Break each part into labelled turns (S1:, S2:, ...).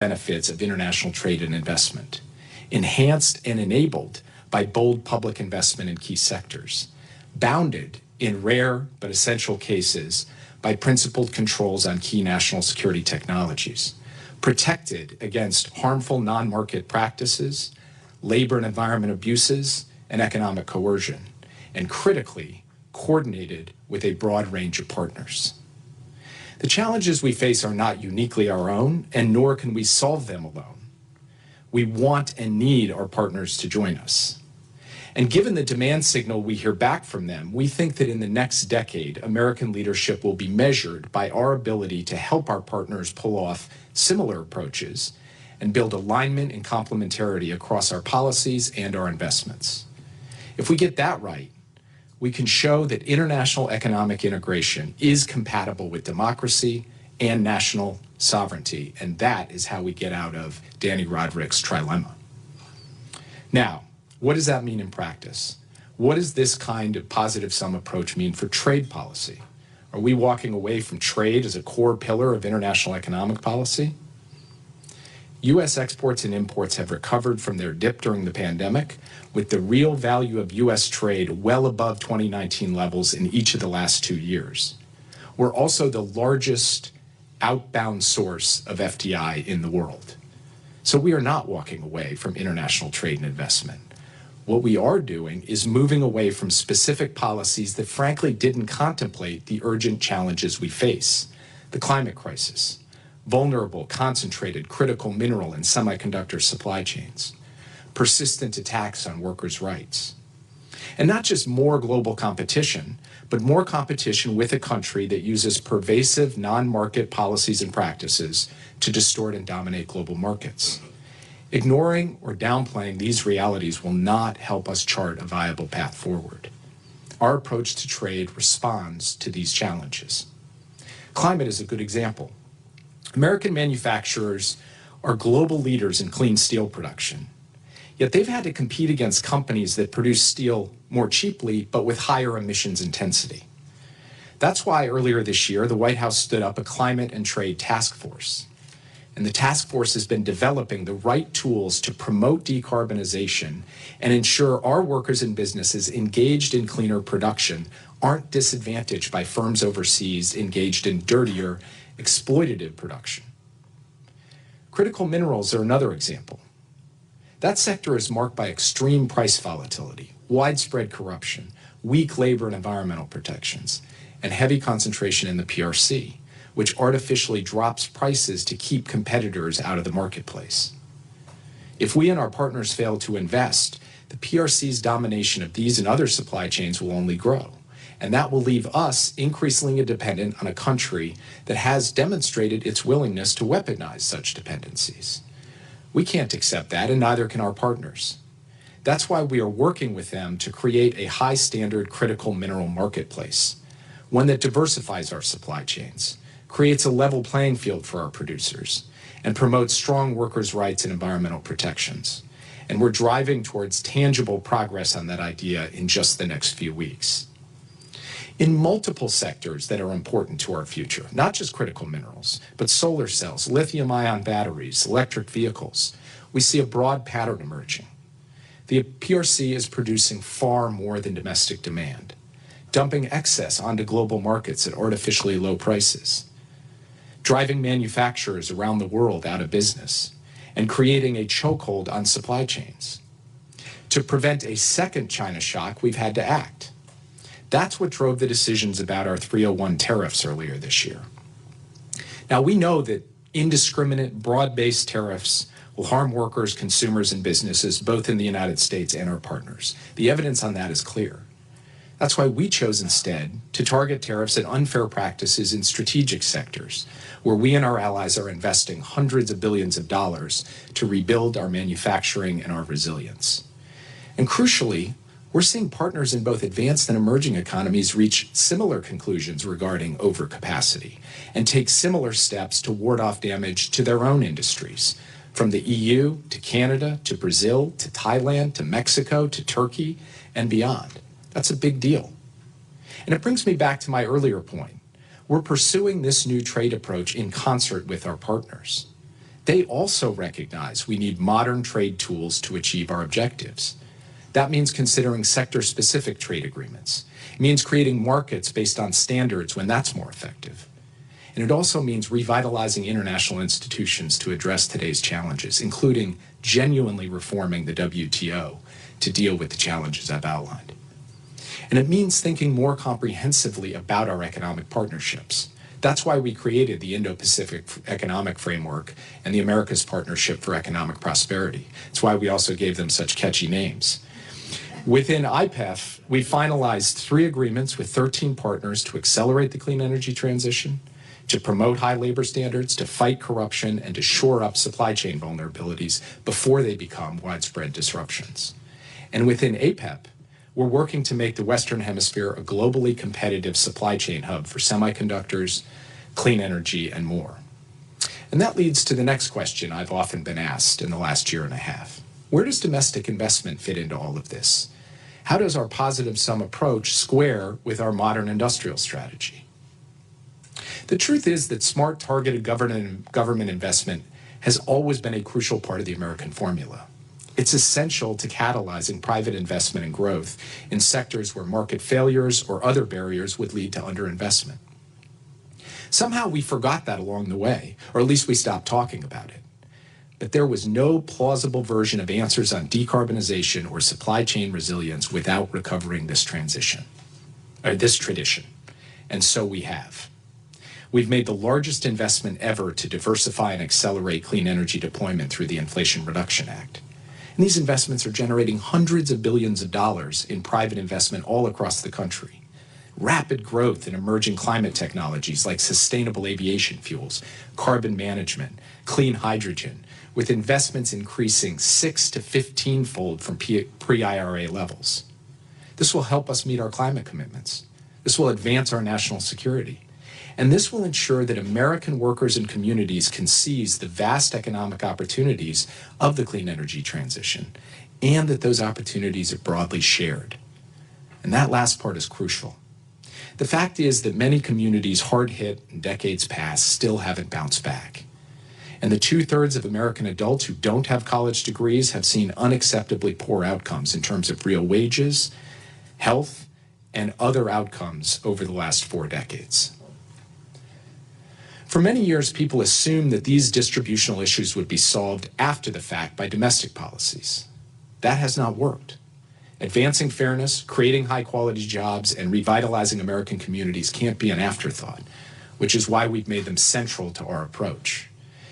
S1: benefits of international trade and investment, enhanced and enabled by bold public investment in key sectors, bounded in rare but essential cases by principled controls on key national security technologies, protected against harmful non-market practices, labor and environment abuses, and economic coercion, and critically coordinated with a broad range of partners. The challenges we face are not uniquely our own, and nor can we solve them alone. We want and need our partners to join us. And given the demand signal we hear back from them, we think that in the next decade, American leadership will be measured by our ability to help our partners pull off similar approaches and build alignment and complementarity across our policies and our investments. If we get that right, we can show that international economic integration is compatible with democracy and national sovereignty, and that is how we get out of Danny Roderick's trilemma. Now, what does that mean in practice? What does this kind of positive sum approach mean for trade policy? Are we walking away from trade as a core pillar of international economic policy? U.S. exports and imports have recovered from their dip during the pandemic, with the real value of U.S. trade well above 2019 levels in each of the last 2 years. We're also the largest outbound source of FDI in the world. So we are not walking away from international trade and investment. What we are doing is moving away from specific policies that frankly didn't contemplate the urgent challenges we face: the climate crisis, vulnerable, concentrated, critical mineral and semiconductor supply chains, persistent attacks on workers' rights. And not just more global competition, but more competition with a country that uses pervasive non-market policies and practices to distort and dominate global markets. Ignoring or downplaying these realities will not help us chart a viable path forward. Our approach to trade responds to these challenges. Climate is a good example. American manufacturers are global leaders in clean steel production, yet they've had to compete against companies that produce steel more cheaply but with higher emissions intensity. That's why earlier this year, the White House stood up a climate and trade task force. And the task force has been developing the right tools to promote decarbonization and ensure our workers and businesses engaged in cleaner production aren't disadvantaged by firms overseas engaged in dirtier, exploitative production. Critical minerals are another example. That sector is marked by extreme price volatility, widespread corruption, weak labor and environmental protections, and heavy concentration in the PRC, which artificially drops prices to keep competitors out of the marketplace. If we and our partners fail to invest, the PRC's domination of these and other supply chains will only grow, and that will leave us increasingly dependent on a country that has demonstrated its willingness to weaponize such dependencies. We can't accept that, and neither can our partners. That's why we are working with them to create a high-standard critical mineral marketplace, one that diversifies our supply chains, creates a level playing field for our producers, and promotes strong workers' rights and environmental protections. And we're driving towards tangible progress on that idea in just the next few weeks. In multiple sectors that are important to our future, not just critical minerals, but solar cells, lithium-ion batteries, electric vehicles, we see a broad pattern emerging. The PRC is producing far more than domestic demand, dumping excess onto global markets at artificially low prices, driving manufacturers around the world out of business, and creating a chokehold on supply chains. To prevent a second China shock, we've had to act. That's what drove the decisions about our 301 tariffs earlier this year. Now, we know that indiscriminate, broad-based tariffs will harm workers, consumers, and businesses, both in the United States and our partners. The evidence on that is clear. That's why we chose instead to target tariffs at unfair practices in strategic sectors, where we and our allies are investing hundreds of billions of dollars to rebuild our manufacturing and our resilience. And crucially, we're seeing partners in both advanced and emerging economies reach similar conclusions regarding overcapacity and take similar steps to ward off damage to their own industries, from the EU to Canada to Brazil to Thailand to Mexico to Turkey and beyond. That's a big deal. And it brings me back to my earlier point. We're pursuing this new trade approach in concert with our partners. They also recognize we need modern trade tools to achieve our objectives. That means considering sector-specific trade agreements. It means creating markets based on standards when that's more effective. And it also means revitalizing international institutions to address today's challenges, including genuinely reforming the WTO to deal with the challenges I've outlined. And it means thinking more comprehensively about our economic partnerships. That's why we created the Indo-Pacific Economic Framework and the Americas Partnership for Economic Prosperity. It's why we also gave them such catchy names. Within IPEF, we finalized 3 agreements with 13 partners to accelerate the clean energy transition, to promote high labor standards, to fight corruption, and to shore up supply chain vulnerabilities before they become widespread disruptions. And within APEP, we're working to make the Western Hemisphere a globally competitive supply chain hub for semiconductors, clean energy, and more. And that leads to the next question I've often been asked in the last year and a half. Where does domestic investment fit into all of this? How does our positive sum approach square with our modern industrial strategy? The truth is that smart, targeted government investment has always been a crucial part of the American formula. It's essential to catalyzing private investment and growth in sectors where market failures or other barriers would lead to underinvestment. Somehow we forgot that along the way, or at least we stopped talking about it. But there was no plausible version of answers on decarbonization or supply chain resilience without recovering this tradition. And so we have. We've made the largest investment ever to diversify and accelerate clean energy deployment through the Inflation Reduction Act. And these investments are generating hundreds of billions of dollars in private investment all across the country. Rapid growth in emerging climate technologies like sustainable aviation fuels, carbon management, clean hydrogen, with investments increasing 6 to 15-fold from pre-IRA levels. This will help us meet our climate commitments. This will advance our national security. And this will ensure that American workers and communities can seize the vast economic opportunities of the clean energy transition, and that those opportunities are broadly shared. And that last part is crucial. The fact is that many communities hard hit in decades past still haven't bounced back. And the 2/3 of American adults who don't have college degrees have seen unacceptably poor outcomes in terms of real wages, health, and other outcomes over the last 4 decades. For many years, people assumed that these distributional issues would be solved after the fact by domestic policies. That has not worked. Advancing fairness, creating high-quality jobs, and revitalizing American communities can't be an afterthought, which is why we've made them central to our approach.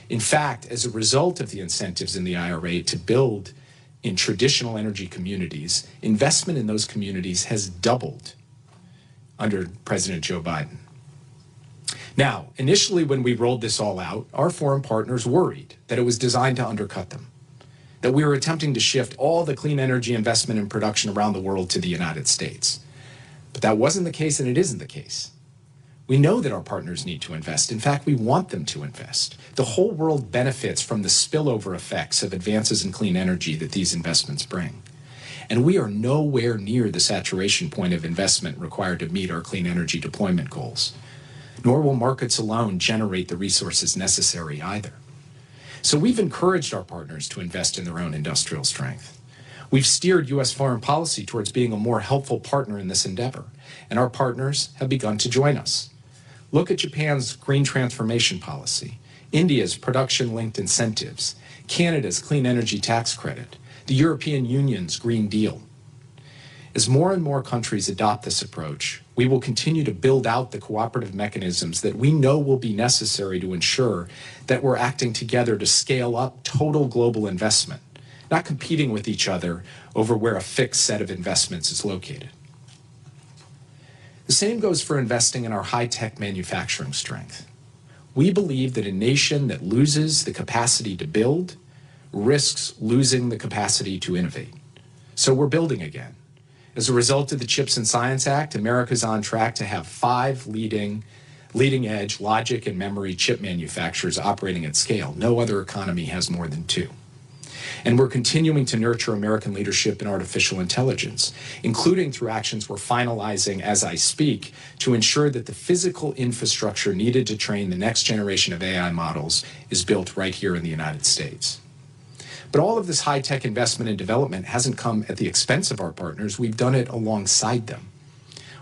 S1: In fact, as a result of the incentives in the IRA to build in traditional energy communities, investment in those communities has doubled under President Joe Biden. Now, initially when we rolled this all out, our foreign partners worried that it was designed to undercut them, that we were attempting to shift all the clean energy investment and production around the world to the United States. But that wasn't the case, and it isn't the case. We know that our partners need to invest. In fact, we want them to invest. The whole world benefits from the spillover effects of advances in clean energy that these investments bring. And we are nowhere near the saturation point of investment required to meet our clean energy deployment goals. Nor will markets alone generate the resources necessary either. So we've encouraged our partners to invest in their own industrial strength. We've steered U.S. foreign policy towards being a more helpful partner in this endeavor, and our partners have begun to join us. Look at Japan's green transformation policy, India's production-linked incentives, Canada's clean energy tax credit, the European Union's Green Deal. As more and more countries adopt this approach, we will continue to build out the cooperative mechanisms that we know will be necessary to ensure that we're acting together to scale up total global investment, not competing with each other over where a fixed set of investments is located. The same goes for investing in our high-tech manufacturing strength. We believe that a nation that loses the capacity to build risks losing the capacity to innovate. So we're building again. As a result of the CHIPS and Science Act, America's on track to have 5 leading-edge logic and memory chip manufacturers operating at scale. No other economy has more than 2. And we're continuing to nurture American leadership in artificial intelligence, including through actions we're finalizing as I speak to ensure that the physical infrastructure needed to train the next generation of AI models is built right here in the United States. But all of this high-tech investment and development hasn't come at the expense of our partners. We've done it alongside them.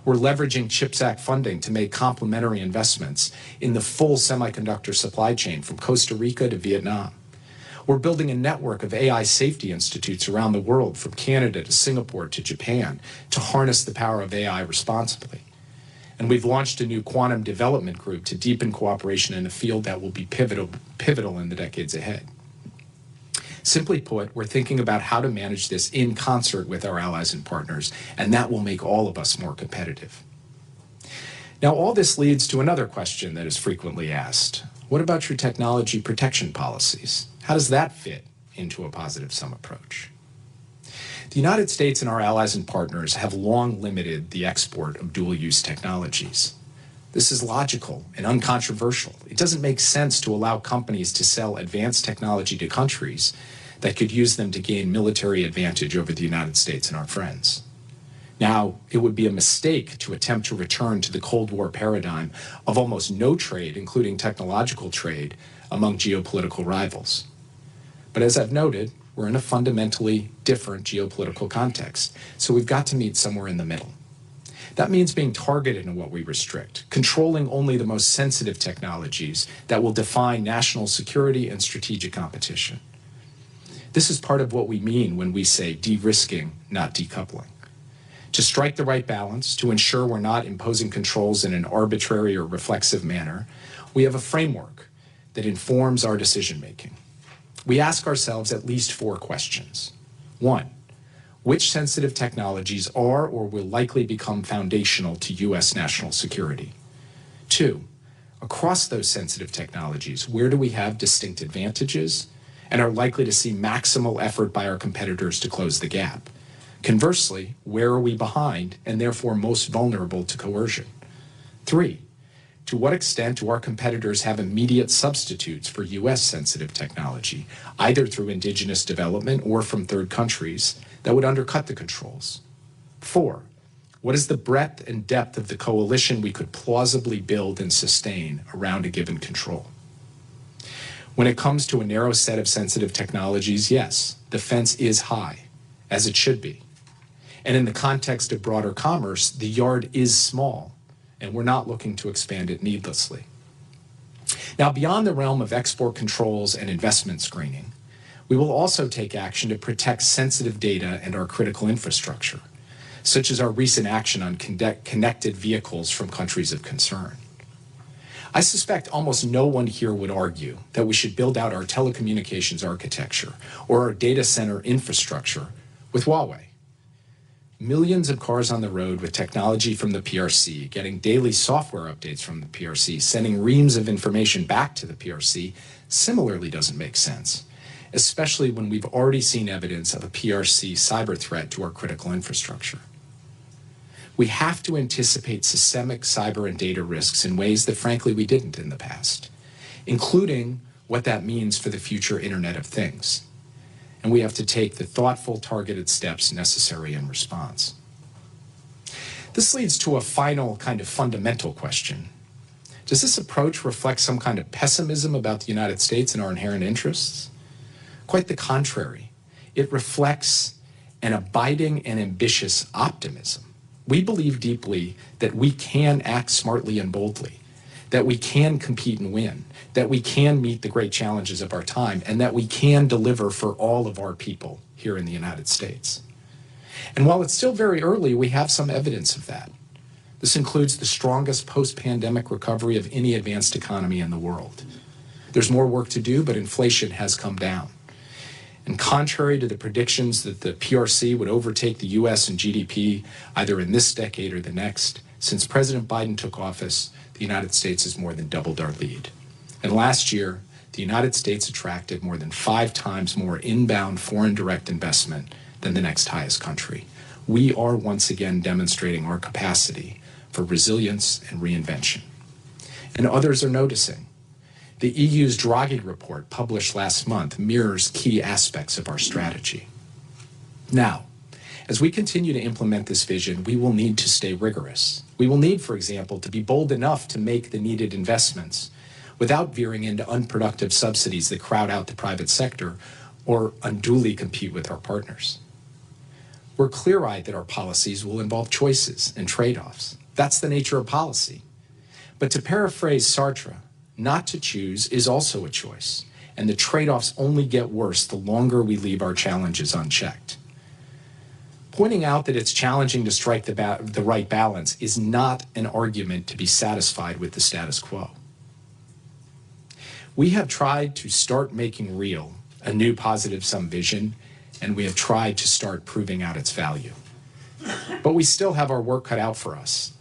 S1: We're leveraging CHIPS Act funding to make complementary investments in the full semiconductor supply chain from Costa Rica to Vietnam. We're building a network of AI safety institutes around the world, from Canada to Singapore to Japan, to harness the power of AI responsibly. And we've launched a new quantum development group to deepen cooperation in a field that will be pivotal in the decades ahead. Simply put, we're thinking about how to manage this in concert with our allies and partners, and that will make all of us more competitive. Now, all this leads to another question that is frequently asked. What about your technology protection policies? How does that fit into a positive sum approach? The United States and our allies and partners have long limited the export of dual-use technologies. This is logical and uncontroversial. It doesn't make sense to allow companies to sell advanced technology to countries that could use them to gain military advantage over the United States and our friends. Now, it would be a mistake to attempt to return to the Cold War paradigm of almost no trade, including technological trade, among geopolitical rivals. But as I've noted, we're in a fundamentally different geopolitical context, so we've got to meet somewhere in the middle. That means being targeted in what we restrict, controlling only the most sensitive technologies that will define national security and strategic competition. This is part of what we mean when we say de-risking, not decoupling. To strike the right balance, to ensure we're not imposing controls in an arbitrary or reflexive manner, we have a framework that informs our decision-making. We ask ourselves at least 4 questions. 1, which sensitive technologies are or will likely become foundational to U.S. national security? 2, across those sensitive technologies, where do we have distinct advantages and are likely to see maximal effort by our competitors to close the gap? Conversely, where are we behind and therefore most vulnerable to coercion? 3, to what extent do our competitors have immediate substitutes for U.S. sensitive technology, either through indigenous development or from third countries, that would undercut the controls? 4, what is the breadth and depth of the coalition we could plausibly build and sustain around a given control? When it comes to a narrow set of sensitive technologies, yes, the fence is high, as it should be. And in the context of broader commerce, the yard is small, and we're not looking to expand it needlessly. Now, beyond the realm of export controls and investment screening, we will also take action to protect sensitive data and our critical infrastructure, such as our recent action on connected vehicles from countries of concern. I suspect almost no one here would argue that we should build out our telecommunications architecture or our data center infrastructure with Huawei. Millions of cars on the road with technology from the PRC, getting daily software updates from the PRC, sending reams of information back to the PRC, similarly doesn't make sense, especially when we've already seen evidence of a PRC cyber threat to our critical infrastructure. We have to anticipate systemic cyber and data risks in ways that, frankly, we didn't in the past, including what that means for the future Internet of Things. And we have to take the thoughtful, targeted steps necessary in response. This leads to a final kind of fundamental question. Does this approach reflect some kind of pessimism about the United States and our inherent interests? Quite the contrary. It reflects an abiding and ambitious optimism. We believe deeply that we can act smartly and boldly, that we can compete and win, that we can meet the great challenges of our time, and that we can deliver for all of our people here in the United States. And while it's still very early, we have some evidence of that. This includes the strongest post-pandemic recovery of any advanced economy in the world. There's more work to do, but inflation has come down. And contrary to the predictions that the PRC would overtake the U.S. in GDP either in this decade or the next, since President Biden took office, the United States has more than doubled our lead. And last year, the United States attracted more than 5 times more inbound foreign direct investment than the next highest country. We are once again demonstrating our capacity for resilience and reinvention. And others are noticing. The EU's Draghi report, published last month, mirrors key aspects of our strategy. Now, as we continue to implement this vision, we will need to stay rigorous. We will need, for example, to be bold enough to make the needed investments without veering into unproductive subsidies that crowd out the private sector or unduly compete with our partners. We're clear-eyed that our policies will involve choices and trade-offs. That's the nature of policy. But to paraphrase Sartre, not to choose is also a choice, and the trade-offs only get worse the longer we leave our challenges unchecked. Pointing out that it's challenging to strike the right balance is not an argument to be satisfied with the status quo. We have tried to start making real a new positive sum vision, and we have tried to start proving out its value. But we still have our work cut out for us.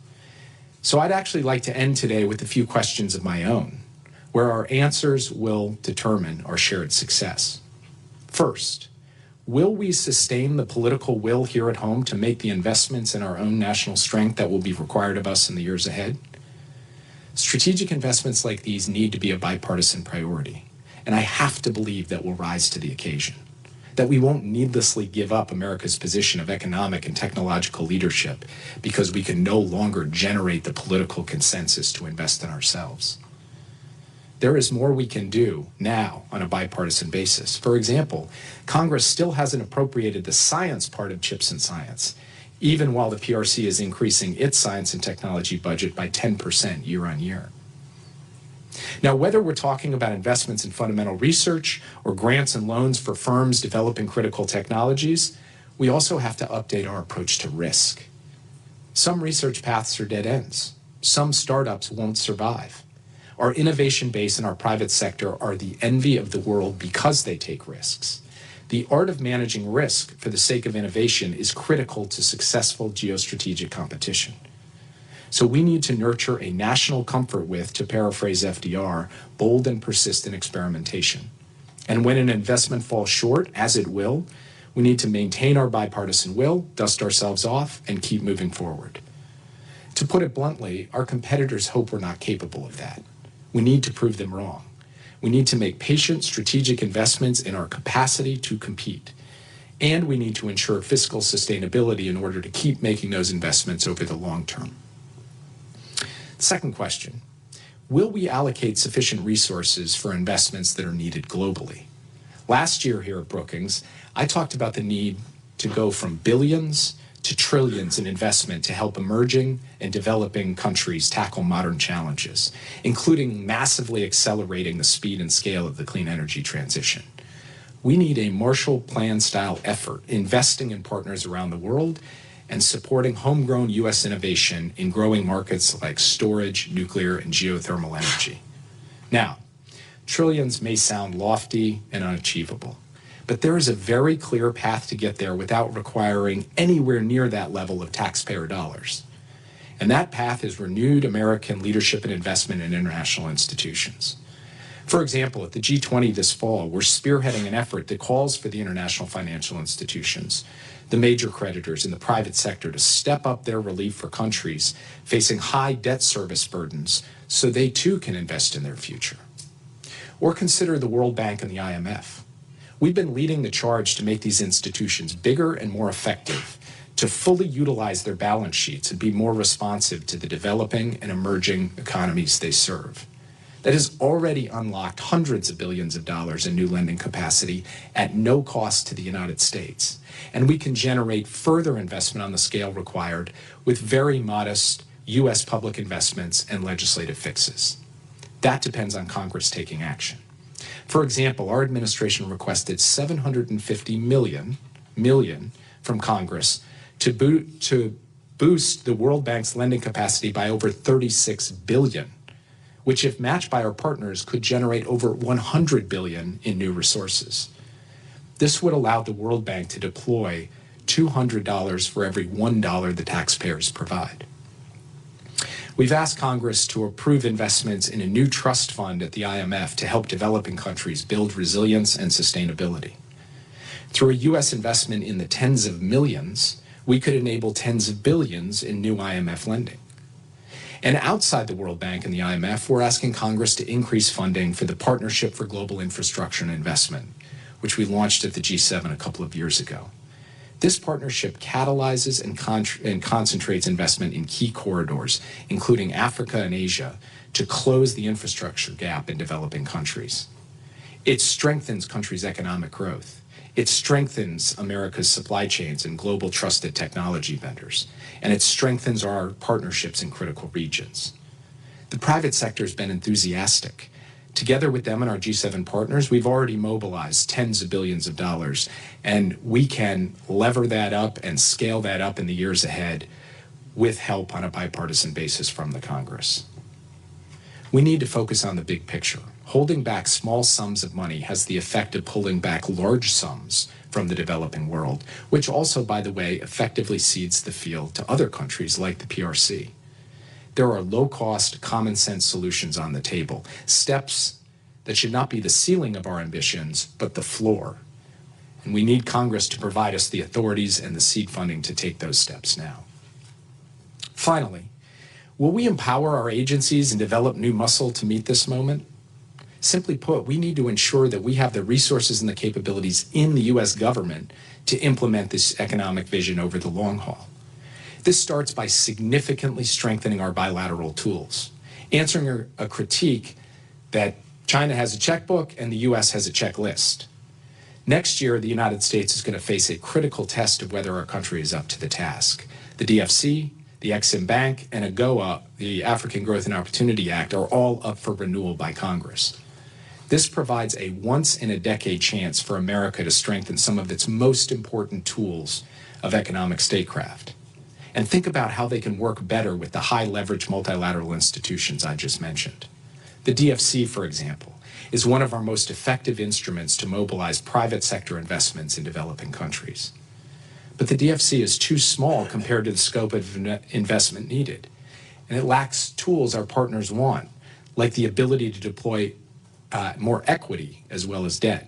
S1: So I'd actually like to end today with a few questions of my own, where our answers will determine our shared success. First, will we sustain the political will here at home to make the investments in our own national strength that will be required of us in the years ahead? Strategic investments like these need to be a bipartisan priority, and I have to believe that we'll rise to the occasion, that we won't needlessly give up America's position of economic and technological leadership because we can no longer generate the political consensus to invest in ourselves. There is more we can do now on a bipartisan basis. For example, Congress still hasn't appropriated the science part of CHIPS and Science, even while the PRC is increasing its science and technology budget by 10% year on year. Now, whether we're talking about investments in fundamental research or grants and loans for firms developing critical technologies, we also have to update our approach to risk. Some research paths are dead ends. Some startups won't survive. Our innovation base and our private sector are the envy of the world because they take risks. The art of managing risk for the sake of innovation is critical to successful geostrategic competition. So we need to nurture a national comfort with, to paraphrase FDR, bold and persistent experimentation. And when an investment falls short, as it will, we need to maintain our bipartisan will, dust ourselves off, and keep moving forward. To put it bluntly, our competitors hope we're not capable of that. We need to prove them wrong. We need to make patient, strategic investments in our capacity to compete. And we need to ensure fiscal sustainability in order to keep making those investments over the long term. Second question, will we allocate sufficient resources for investments that are needed globally? Last year here at Brookings, I talked about the need to go from billions to trillions in investment to help emerging and developing countries tackle modern challenges, including massively accelerating the speed and scale of the clean energy transition. We need a Marshall Plan-style effort, investing in partners around the world and supporting homegrown U.S. innovation in growing markets like storage, nuclear, and geothermal energy. Now, trillions may sound lofty and unachievable, but there is a very clear path to get there without requiring anywhere near that level of taxpayer dollars. And that path is renewed American leadership and investment in international institutions. For example, at the G20 this fall, we're spearheading an effort that calls for the international financial institutions, the major creditors in the private sector, to step up their relief for countries facing high debt service burdens so they too can invest in their future. Or consider the World Bank and the IMF. We've been leading the charge to make these institutions bigger and more effective, to fully utilize their balance sheets and be more responsive to the developing and emerging economies they serve. That has already unlocked hundreds of billions of dollars in new lending capacity at no cost to the United States. And we can generate further investment on the scale required with very modest U.S. public investments and legislative fixes. That depends on Congress taking action. For example, our administration requested $750 million from Congress to boost the World Bank's lending capacity by over $36 billion, which, if matched by our partners, could generate over $100 billion in new resources. This would allow the World Bank to deploy $200 for every $1 the taxpayers provide. We've asked Congress to approve investments in a new trust fund at the IMF to help developing countries build resilience and sustainability. Through a U.S. investment in the tens of millions, we could enable tens of billions in new IMF lending. And outside the World Bank and the IMF, we're asking Congress to increase funding for the Partnership for Global Infrastructure and Investment, which we launched at the G7 a couple of years ago. This partnership catalyzes and concentrates investment in key corridors, including Africa and Asia, to close the infrastructure gap in developing countries. It strengthens countries' economic growth. It strengthens America's supply chains and global trusted technology vendors. And it strengthens our partnerships in critical regions. The private sector has been enthusiastic. Together with them and our G7 partners, we've already mobilized tens of billions of dollars, and we can lever that up and scale that up in the years ahead with help on a bipartisan basis from the Congress. We need to focus on the big picture. Holding back small sums of money has the effect of pulling back large sums from the developing world, which also, by the way, effectively cedes the field to other countries like the PRC. There are low-cost, common-sense solutions on the table, steps that should not be the ceiling of our ambitions, but the floor. And we need Congress to provide us the authorities and the seed funding to take those steps now. Finally, will we empower our agencies and develop new muscle to meet this moment? Simply put, we need to ensure that we have the resources and the capabilities in the U.S. government to implement this economic vision over the long haul. This starts by significantly strengthening our bilateral tools, answering a critique that China has a checkbook and the U.S. has a checklist. Next year, the United States is going to face a critical test of whether our country is up to the task. The DFC, the Exim Bank, and AGOA, the African Growth and Opportunity Act, are all up for renewal by Congress. This provides a once-in-a-decade chance for America to strengthen some of its most important tools of economic statecraft. And think about how they can work better with the high-leverage multilateral institutions I just mentioned. The DFC, for example, is one of our most effective instruments to mobilize private sector investments in developing countries. But the DFC is too small compared to the scope of investment needed, and it lacks tools our partners want, like the ability to deploy more equity as well as debt.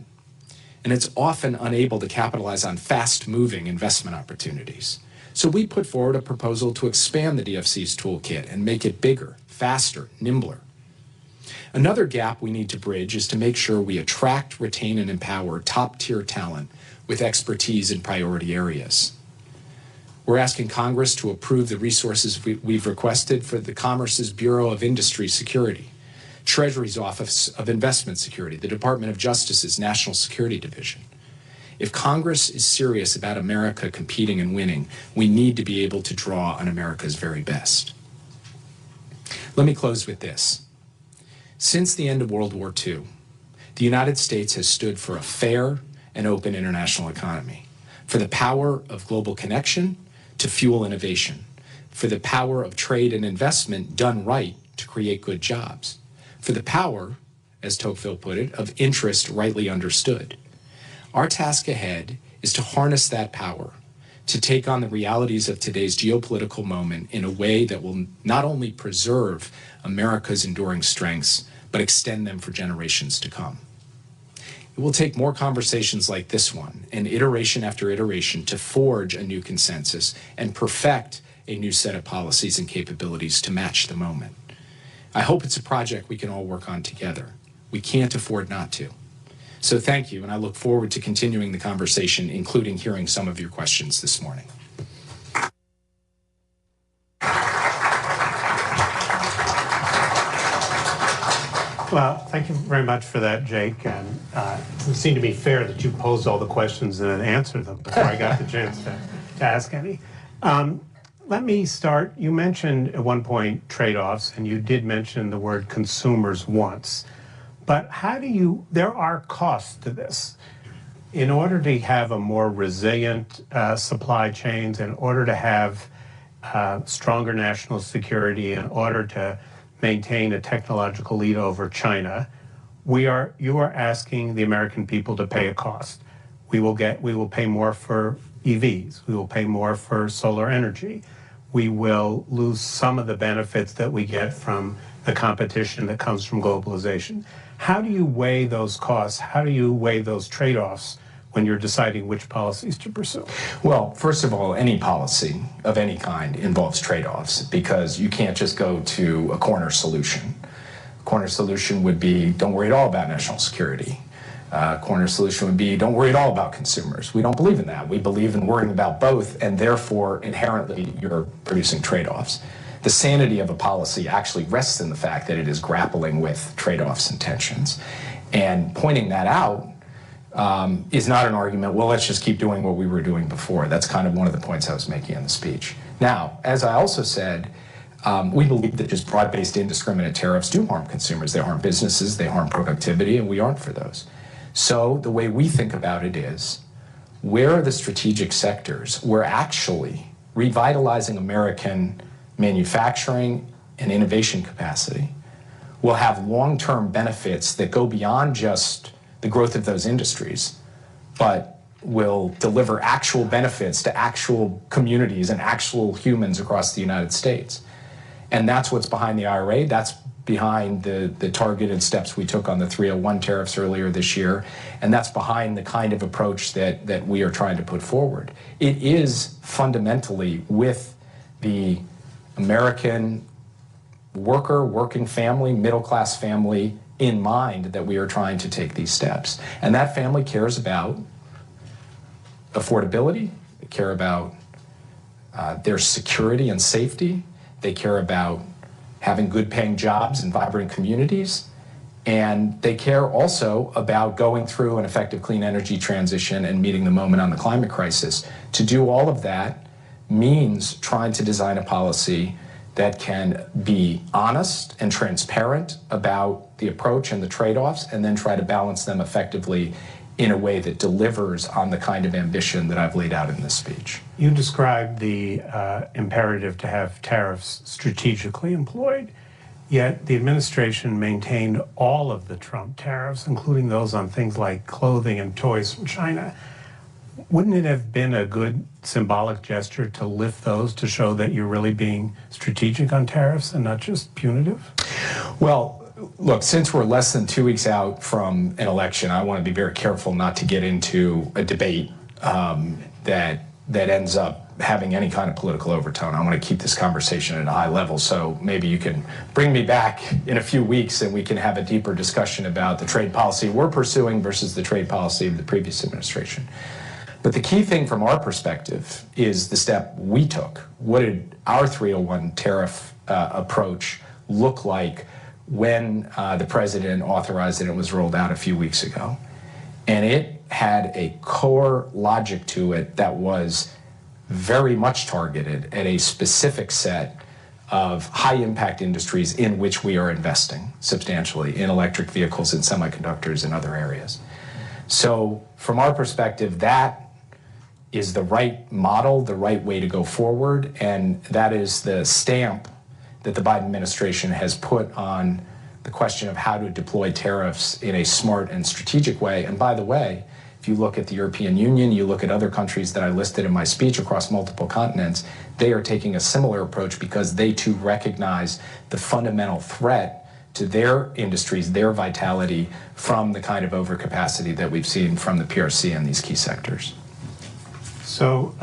S1: And it's often unable to capitalize on fast-moving investment opportunities. So we put forward a proposal to expand the DFC's toolkit and make it bigger, faster, nimbler. Another gap we need to bridge is to make sure we attract, retain, and empower top-tier talent with expertise in priority areas. We're asking Congress to approve the resources we've requested for the Commerce's Bureau of Industry Security, Treasury's Office of Investment Security, the Department of Justice's National Security Division. If Congress is serious about America competing and winning, we need to be able to draw on America's very best. Let me close with this. Since the end of World War II, the United States has stood for a fair and open international economy, for the power of global connection to fuel innovation, for the power of trade and investment done right to create good jobs, for the power, as Tocqueville put it, of interest rightly understood. Our task ahead is to harness that power, to take on the realities of today's geopolitical moment in a way that will not only preserve America's enduring strengths, but extend them for generations to come. It will take more conversations like this one, and iteration after iteration, to forge a new consensus and perfect a new set of policies and capabilities to match the moment. I hope it's a project we can all work on together. We can't afford not to. So thank you, and I look forward to continuing the conversation, including hearing some of your questions this morning.
S2: Well, thank you very much for that, Jake. And it seemed to be fair that you posed all the questions and then answered them before I got the chance to ask any. Let me start. You mentioned at one point trade-offs, and you did mention the word consumers once. But how do you, there are costs to this. In order to have a more resilient supply chains, in order to have stronger national security, in order to maintain a technological lead over China, you are asking the American people to pay a cost. We will pay more for EVs. We will pay more for solar energy. We will lose some of the benefits that we get from the competition that comes from globalization. How do you weigh those costs? How do you weigh those trade-offs when you're deciding which policies to pursue?
S1: Well, first of all, any policy of any kind involves trade-offs, because you can't just go to a corner solution. A corner solution would be, don't worry at all about national security. Corner solution would be, don't worry at all about consumers. We don't believe in that. We believe in worrying about both, and therefore, inherently, you're producing trade-offs. The sanity of a policy actually rests in the fact that it is grappling with trade-offs and tensions. And pointing that out is not an argument, well, let's just keep doing what we were doing before. That's kind of one of the points I was making in the speech. Now, as I also said, we believe that just broad-based indiscriminate tariffs do harm consumers. They harm businesses, they harm productivity, and we aren't for those. So the way we think about it is, where are the strategic sectors where actually revitalizing American manufacturing and innovation capacity will have long-term benefits that go beyond just the growth of those industries, but will deliver actual benefits to actual communities and actual humans across the United States. And that's what's behind the IRA. That's behind the targeted steps we took on the 301 tariffs earlier this year. And that's behind the kind of approach that we are trying to put forward. It is fundamentally with the American worker, working family, middle-class family in mind that we are trying to take these steps. And that family cares about affordability, they care about their security and safety, they care about having good paying jobs and vibrant communities, and they care also about going through an effective clean energy transition and meeting the moment on the climate crisis. To do all of that means trying to design a policy that can be honest and transparent about the approach and the trade-offs, and then try to balance them effectively in a way that delivers on the kind of ambition that I've laid out in this speech.
S2: You described the imperative to have tariffs strategically employed, yet the administration maintained all of the Trump tariffs, including those on things like clothing and toys from China. Wouldn't it have been a good symbolic gesture to lift those to show that you're really being strategic on tariffs and not just punitive?
S1: Well, look, since we're less than 2 weeks out from an election, I want to be very careful not to get into a debate that ends up having any kind of political overtone. I want to keep this conversation at a high level, so maybe you can bring me back in a few weeks and we can have a deeper discussion about the trade policy we're pursuing versus the trade policy of the previous administration. But the key thing from our perspective is the step we took. What did our 301 tariff approach look like when the president authorized it and it was rolled out a few weeks ago? And it had a core logic to it that was very much targeted at a specific set of high-impact industries in which we are investing substantially, in electric vehicles and semiconductors and other areas. So from our perspective, that is the right model, the right way to go forward, and that is the stamp that the Biden administration has put on the question of how to deploy tariffs in a smart and strategic way. And by the way, if you look at the European Union, you look at other countries that I listed in my speech across multiple continents, they are taking a similar approach because they too recognize the fundamental threat to their industries, their vitality, from the kind of overcapacity that we've seen from the PRC in these key sectors.
S2: So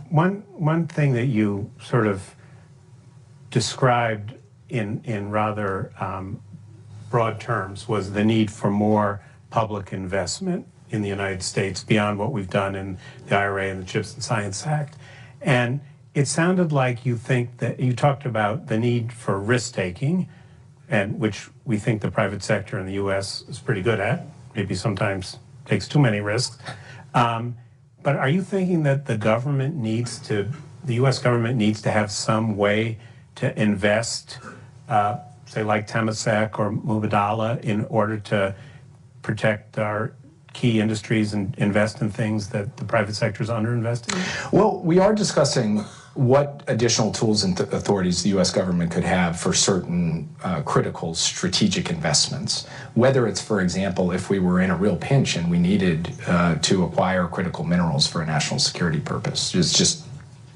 S2: one thing that you sort of described in rather broad terms was the need for more public investment in the United States beyond what we've done in the IRA and the CHIPS and Science Act. And it sounded like you think that you talked about the need for risk-taking, and which we think the private sector in the U.S. is pretty good at, maybe sometimes takes too many risks. But are you thinking that the U.S. government needs to have some way to invest, say like Temasek or Mubadala, in order to protect our key industries and invest in things that the private sector is underinvesting in?
S1: Well, we are discussing what additional tools and authorities the U.S. government could have for certain critical strategic investments. Whether it's, for example, if we were in a real pinch and we needed to acquire critical minerals for a national security purpose, just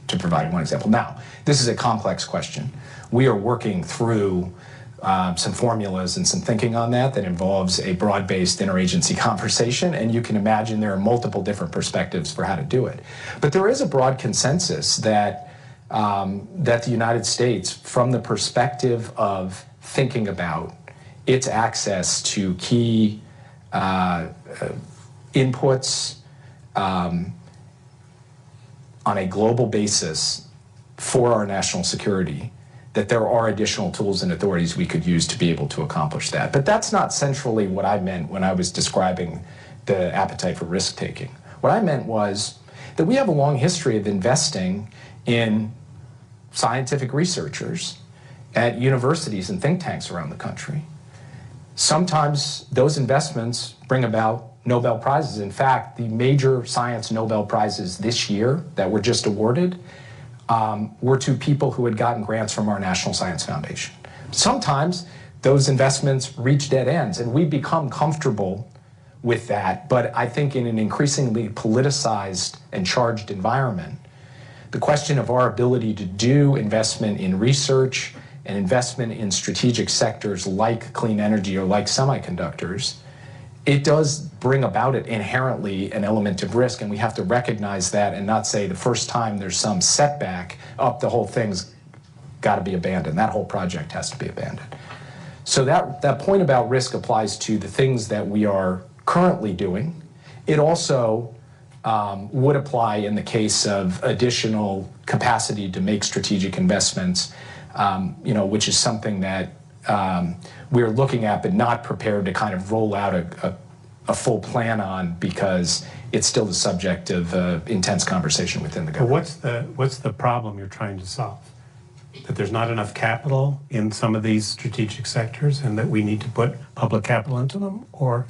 S1: to provide one example. Now, this is a complex question. We are working through some formulas and some thinking on that involves a broad-based interagency conversation, and you can imagine there are multiple different perspectives for how to do it. But there is a broad consensus that the United States, from the perspective of thinking about its access to key inputs on a global basis for our national security, that there are additional tools and authorities we could use to be able to accomplish that. But that's not centrally what I meant when I was describing the appetite for risk-taking. What I meant was that we have a long history of investing in scientific researchers at universities and think tanks around the country. Sometimes those investments bring about Nobel Prizes. In fact, the major science Nobel Prizes this year that were just awarded were to people who had gotten grants from our National Science Foundation. Sometimes those investments reach dead ends, and we become comfortable with that. But I think in an increasingly politicized and charged environment, the question of our ability to do investment in research and investment in strategic sectors like clean energy or like semiconductors, it does bring about it inherently an element of risk, and we have to recognize that and not say the first time there's some setback, the whole thing's got to be abandoned. That whole project has to be abandoned. So that point about risk applies to the things that we are currently doing. It also would apply in the case of additional capacity to make strategic investments, which is something that we're looking at but not prepared to kind of roll out a full plan on because it's still the subject of intense conversation within the government.
S2: But what's the problem you're trying to solve? That there's not enough capital in some of these strategic sectors and that we need to put public capital into them, or?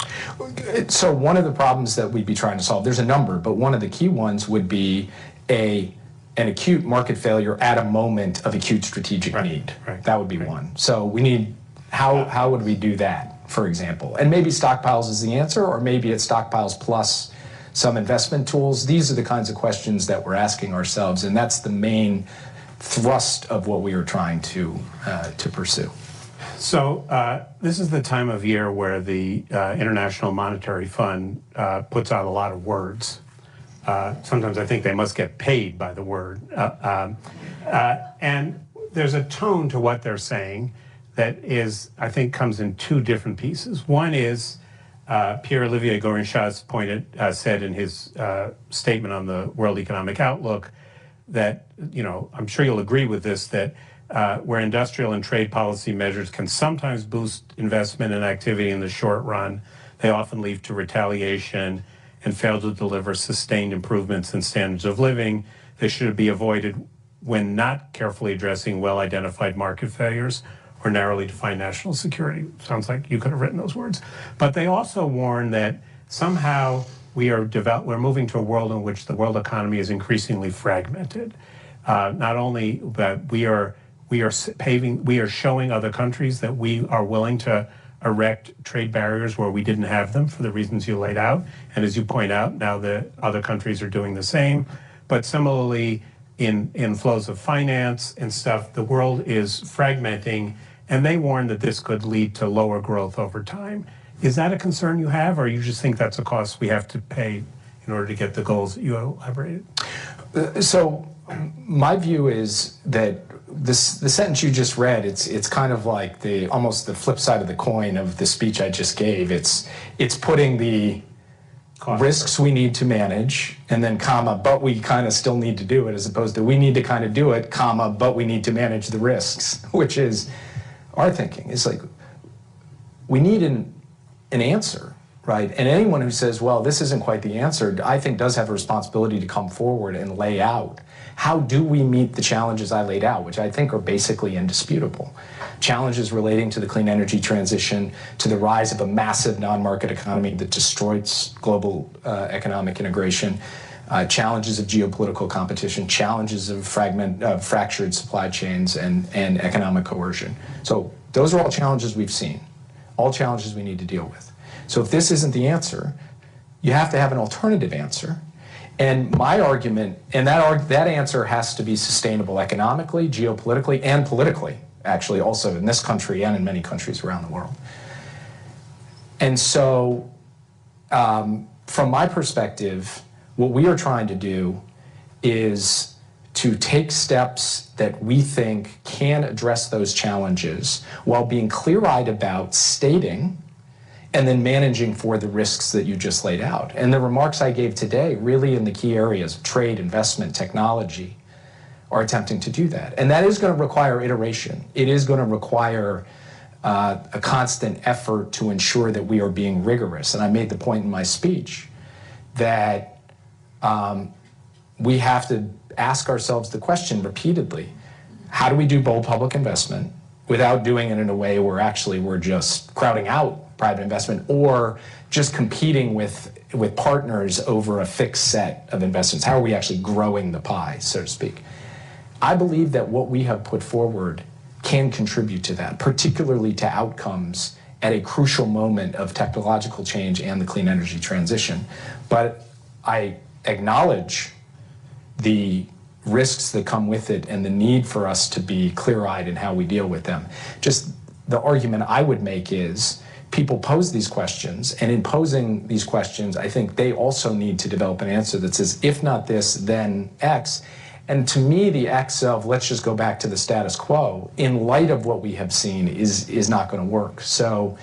S1: So one of the problems that we'd be trying to solve, there's a number, but one of the key ones would be an acute market failure at a moment of acute strategic need.
S2: Right.
S1: That would be one. So we need, how would we do that, for example? And maybe stockpiles is the answer, or maybe it's stockpiles plus some investment tools. These are the kinds of questions that we're asking ourselves, and that's the main thrust of what we are trying to pursue.
S2: So this is the time of year where the International Monetary Fund puts out a lot of words. Sometimes I think they must get paid by the word. And there's a tone to what they're saying that is, I think, comes in two different pieces. One is Pierre-Olivier Gourinchas said in his statement on the World Economic Outlook that, I'm sure you'll agree with this, that where industrial and trade policy measures can sometimes boost investment and activity in the short run, they often lead to retaliation and fail to deliver sustained improvements in standards of living. They should be avoided when not carefully addressing well-identified market failures or narrowly defined national security. Sounds like you could have written those words. But they also warn that somehow we're moving to a world in which the world economy is increasingly fragmented. Not only that we are showing other countries that we are willing to erect trade barriers where we didn't have them for the reasons you laid out. And as you point out, now the other countries are doing the same. But similarly, in flows of finance and stuff, the world is fragmenting, and they warn that this could lead to lower growth over time. Is that a concern you have, or you just think that's a cost we have to pay in order to get the goals that you elaborated?
S1: So my view is that the sentence you just read, it's kind of like almost the flip side of the coin of the speech I just gave. It's putting the risks we need to manage, and then comma, but we kind of still need to do it, as opposed to we need to kind of do it, comma, but we need to manage the risks, which is our thinking. It's like we need an answer, right? And anyone who says, well, this isn't quite the answer, I think does have a responsibility to come forward and lay out how do we meet the challenges I laid out, which I think are basically indisputable. Challenges relating to the clean energy transition, to the rise of a massive non-market economy that destroys global economic integration, challenges of geopolitical competition, challenges of fractured supply chains and economic coercion. So those are all challenges we've seen, all challenges we need to deal with. So if this isn't the answer, you have to have an alternative answer. And my argument, and that answer has to be sustainable economically, geopolitically, and politically. actually also in this country and in many countries around the world. And so, from my perspective, what we are trying to do is to take steps that we think can address those challenges while being clear-eyed about stating and then managing for the risks that you just laid out. And the remarks I gave today, really in the key areas of trade, investment, technology, are attempting to do that. And that is going to require iteration. It is going to require a constant effort to ensure that we are being rigorous. And I made the point in my speech that we have to ask ourselves the question repeatedly, how do we do bold public investment without doing it in a way where actually we're just crowding out private investment or just competing with partners over a fixed set of investments? How are we actually growing the pie, so to speak? I believe that what we have put forward can contribute to that, particularly to outcomes at a crucial moment of technological change and the clean energy transition. But I acknowledge the risks that come with it and the need for us to be clear-eyed in how we deal with them. Just the argument I would make is people pose these questions, and in posing these questions, I think they also need to develop an answer that says, if not this, then X. And to me, the X of let's just go back to the status quo, in light of what we have seen, is not going to work. So,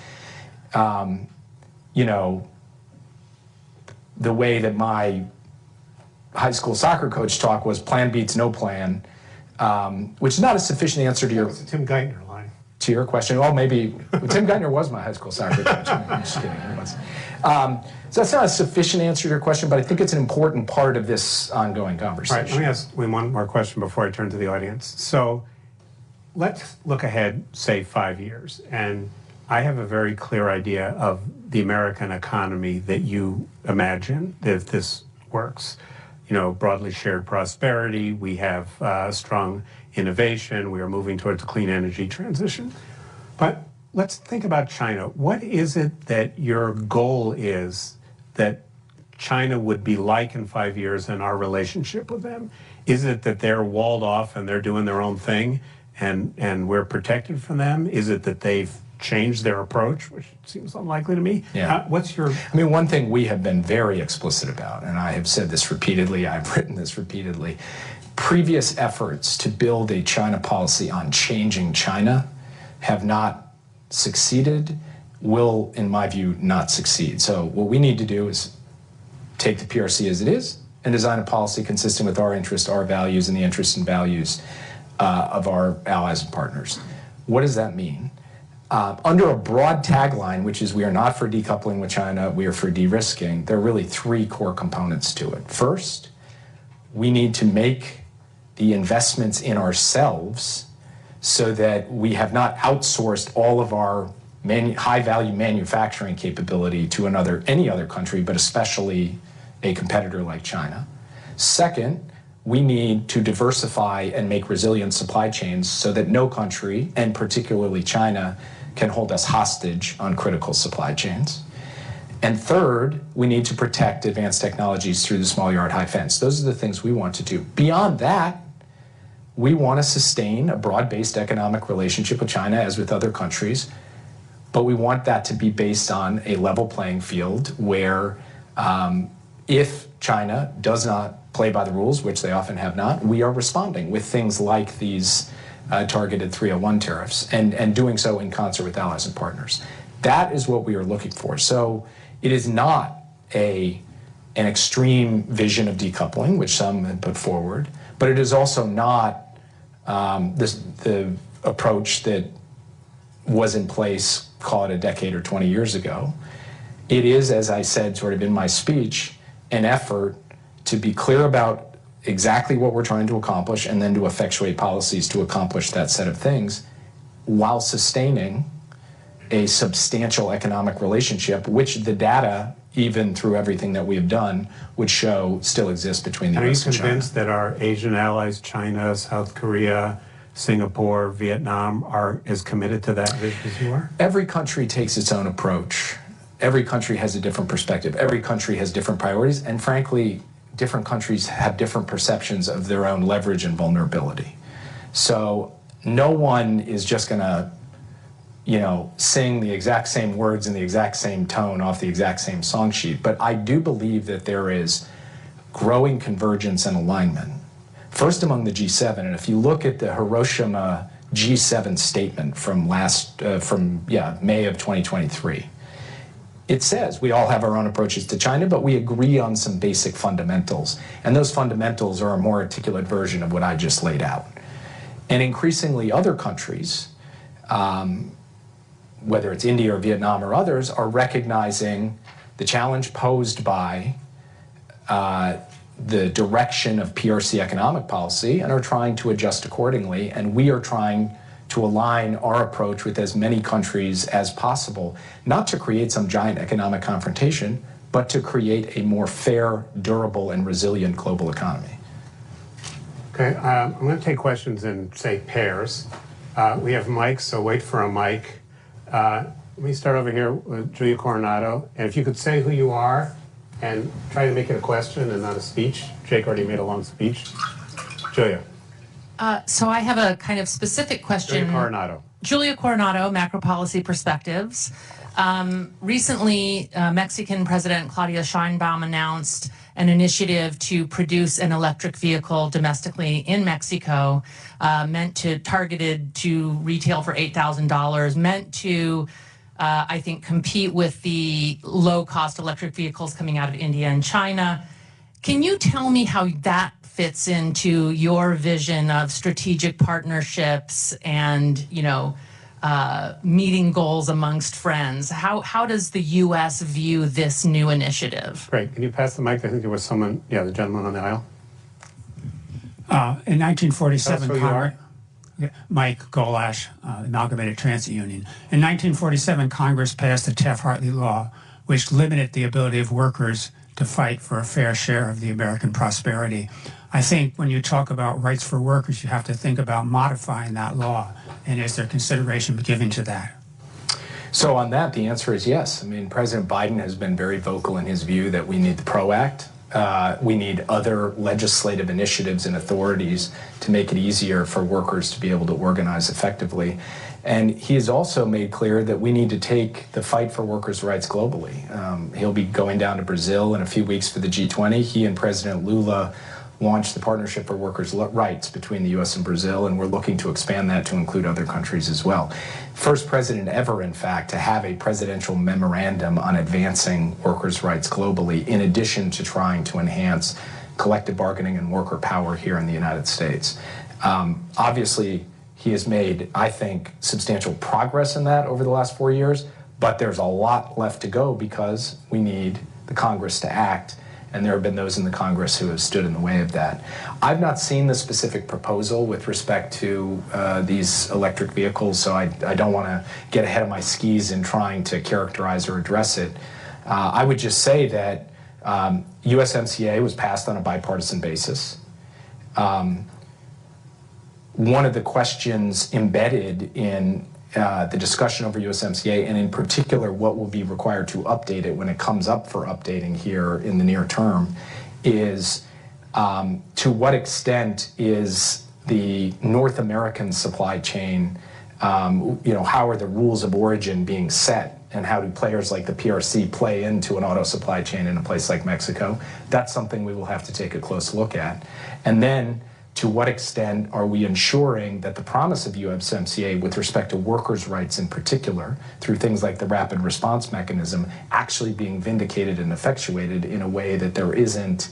S1: you know, the way that my high school soccer coach talk was plan beats no plan, which is not a sufficient answer to your...
S2: That was a Tim Geithner line.
S1: To your question. Well, maybe Tim Geithner was my high school soccer coach. I'm just kidding. He was. So that's not a sufficient answer to your question, but I think it's an important part of this ongoing conversation.
S2: All right, let me ask one more question before I turn to the audience. So let's look ahead, say 5 years, and I have a very clear idea of the American economy that you imagine if this works. You know, broadly shared prosperity, we have strong innovation, we are moving towards a clean energy transition. But let's think about China. What is it that your goal is that China would be like in 5 years in our relationship with them? Is it that they're walled off and they're doing their own thing and we're protected from them? Is it that they've changed their approach, which seems unlikely to me?
S1: Yeah.
S2: What's your...
S1: I mean, one thing we have been very explicit about, and I have said this repeatedly, I've written this repeatedly, previous efforts to build a China policy on changing China have not succeeded, will, in my view, not succeed. So what we need to do is take the PRC as it is and design a policy consistent with our interests, our values, and the interests and values of our allies and partners. What does that mean? Under a broad tagline, which is we are not for decoupling with China, we are for de-risking, there are really three core components to it. First, we need to make the investments in ourselves so that we have not outsourced all of our high-value manufacturing capability to any other country, but especially a competitor like China. Second, we need to diversify and make resilient supply chains so that no country, and particularly China, can hold us hostage on critical supply chains. And third, we need to protect advanced technologies through the small yard high fence. Those are the things we want to do. Beyond that, we want to sustain a broad-based economic relationship with China as with other countries, but we want that to be based on a level playing field where if China does not play by the rules, which they often have not, we are responding with things like these targeted 301 tariffs and doing so in concert with allies and partners. That is what we are looking for. So it is not an extreme vision of decoupling, which some have put forward, but it is also not the approach that was in place, call it a decade or 20 years ago. It is, as I said sort of in my speech, an effort to be clear about exactly what we're trying to accomplish and then to effectuate policies to accomplish that set of things while sustaining a substantial economic relationship, which the data, even through everything that we have done, would show still exists between the U.S. and China.
S2: Are you convinced that our Asian allies, China, South Korea, Singapore, Vietnam, are as committed to that vision as you are?
S1: Every country takes its own approach. Every country has a different perspective. Every country has different priorities, and frankly, different countries have different perceptions of their own leverage and vulnerability. So no one is just going to, sing the exact same words in the exact same tone off the exact same song sheet. But I do believe that there is growing convergence and alignment, first among the G7. And if you look at the Hiroshima G7 statement from May of 2023, it says we all have our own approaches to China, but we agree on some basic fundamentals. And those fundamentals are a more articulate version of what I just laid out. And increasingly other countries, whether it's India or Vietnam or others, are recognizing the challenge posed by the direction of PRC economic policy and are trying to adjust accordingly. And we are trying to align our approach with as many countries as possible, not to create some giant economic confrontation, but to create a more fair, durable, and resilient global economy.
S2: Okay, I'm going to take questions in, say, pairs. We have mics, so wait for a mic. Let me start over here with Julia Coronado. And if you could say who you are and try to make it a question and not a speech. Jake already made a long speech. Julia.
S3: So I have a kind of specific question.
S2: Julia Coronado.
S3: Julia Coronado, Macro Policy Perspectives. Recently, Mexican President Claudia Sheinbaum announced an initiative to produce an electric vehicle domestically in Mexico, targeted to retail for $8,000, meant to, I think, compete with the low-cost electric vehicles coming out of India and China. Can you tell me how that fits into your vision of strategic partnerships and, meeting goals amongst friends? How does the U.S. view this new initiative?
S2: Great. Can you pass the mic? I think there was someone, the gentleman on the aisle.
S4: In 1947,
S2: Tell us who you are.
S4: Mike Golash, Amalgamated Transit Union. In 1947, Congress passed the Taft-Hartley Law, which limited the ability of workers to fight for a fair share of the American prosperity. I think when you talk about rights for workers, you have to think about modifying that law. And is there consideration given to that?
S1: So on that, the answer is yes. I mean, President Biden has been very vocal in his view that we need the PRO Act. We need other legislative initiatives and authorities to make it easier for workers to be able to organize effectively. And he has also made clear that we need to take the fight for workers' rights globally. He'll be going down to Brazil in a few weeks for the G20. He and President Lula launched the Partnership for Workers' Rights between the U.S. and Brazil, and we're looking to expand that to include other countries as well. First president ever, in fact, to have a presidential memorandum on advancing workers' rights globally, in addition to trying to enhance collective bargaining and worker power here in the United States. Obviously, he has made, I think, substantial progress in that over the last 4 years, but there's a lot left to go because we need the Congress to act. And there have been those in the Congress who have stood in the way of that. I've not seen the specific proposal with respect to these electric vehicles, so I don't want to get ahead of my skis in trying to characterize or address it. I would just say that USMCA was passed on a bipartisan basis. One of the questions embedded in the discussion over USMCA, and in particular what will be required to update it when it comes up for updating here in the near term, is to what extent is the North American supply chain, how are the rules of origin being set, and how do players like the PRC play into an auto supply chain in a place like Mexico? That's something we will have to take a close look at. And then, to what extent are we ensuring that the promise of USMCA with respect to workers' rights in particular, through things like the rapid response mechanism, actually being vindicated and effectuated in a way that there isn't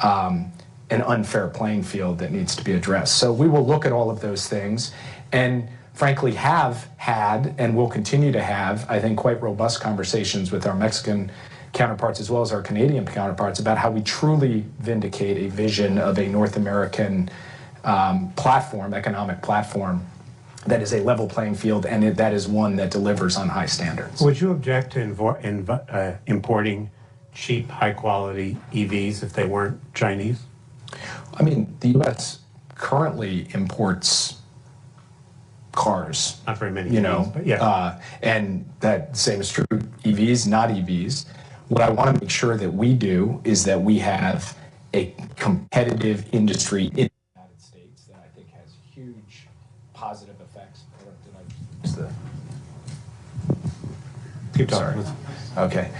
S1: an unfair playing field that needs to be addressed? So we will look at all of those things and frankly have had and will continue to have, I think, quite robust conversations with our Mexican counterparts as well as our Canadian counterparts about how we truly vindicate a vision of a North American economic platform that is a level playing field, and that is one that delivers on high standards.
S2: Would you object to importing cheap, high-quality EVs if they weren't Chinese?
S1: I mean, the U.S. currently imports cars.
S2: Not very many EVs, but yeah.
S1: And that same is true, EVs, not EVs. What I want to make sure that we do is that we have a competitive industry in the United States that I think has huge positive
S2: Keep talking.
S1: Sorry. Okay.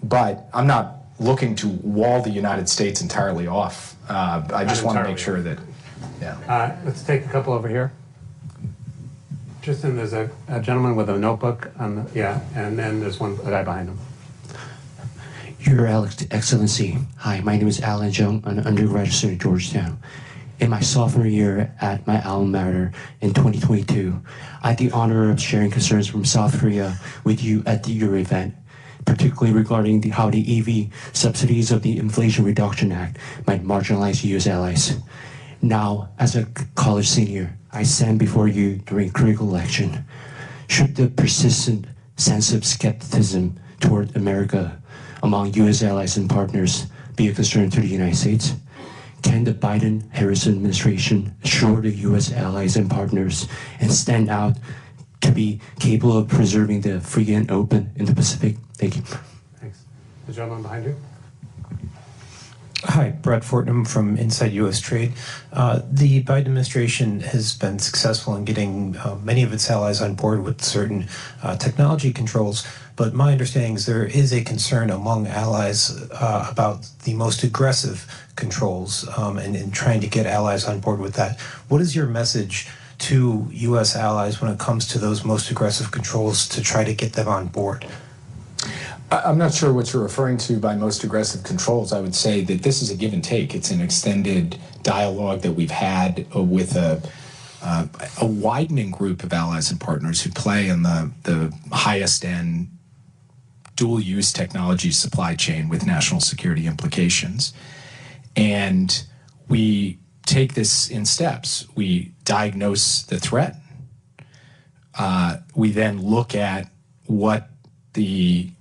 S1: But I'm not looking to wall the United States entirely off. I just want to make sure that, yeah.
S2: Let's take a couple over here. Tristan, there's a gentleman with a notebook on the, yeah, and then there's a guy behind him.
S5: Your Excellency, hi, my name is Alan Jung, an undergraduate student at Georgetown. In my sophomore year at my alma mater in 2022, I had the honor of sharing concerns from South Korea with you at the Euro event, particularly regarding how the EV subsidies of the Inflation Reduction Act might marginalize U.S. allies. Now, as a college senior, I stand before you during a critical election. Should the persistent sense of skepticism toward America among U.S. allies and partners be a concern to the United States? Can the Biden-Harris administration assure the U.S. allies and partners and stand out to be capable of preserving the free and open in the Pacific? Thank you.
S2: Thanks. The gentleman behind you.
S6: Hi, Brad Fortnum from Inside U.S. Trade. The Biden administration has been successful in getting many of its allies on board with certain technology controls, but my understanding is there is a concern among allies about the most aggressive controls and trying to get allies on board with that. What is your message to U.S. allies when it comes to those most aggressive controls to try to get them on board?
S1: I'm not sure what you're referring to by most aggressive controls. I would say that this is a give and take. It's an extended dialogue that we've had with a widening group of allies and partners who play in the highest end dual-use technology supply chain with national security implications. And we take this in steps. We diagnose the threat. We then look at what the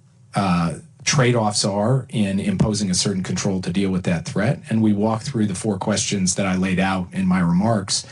S1: trade-offs are in imposing a certain control to deal with that threat. And we walk through the 4 questions that I laid out in my remarks.